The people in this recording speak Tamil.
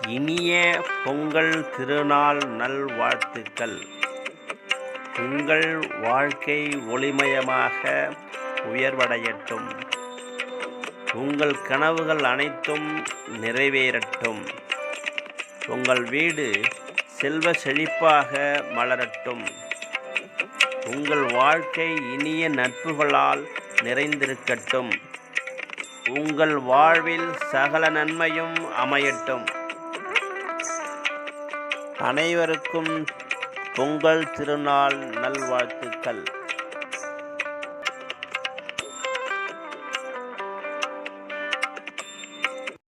இனிய பொங்கல் திருநாள் நல்வாழ்த்துக்கள். உங்கள் வாழ்க்கை ஒளிமயமாக உயர்வடையட்டும். உங்கள் கனவுகள் அனைத்தும் நிறைவேறட்டும். உங்கள் வீடு செல்வ செழிப்பாக மலரட்டும். உங்கள் வாழ்க்கை இனிய நட்புகளால் நிறைந்திருக்கட்டும். உங்கள் வாழ்வில் சகல நன்மையும் அமையட்டும். அனைவருக்கும் பொங்கல் திருநாள் நல்வாழ்த்துக்கள்.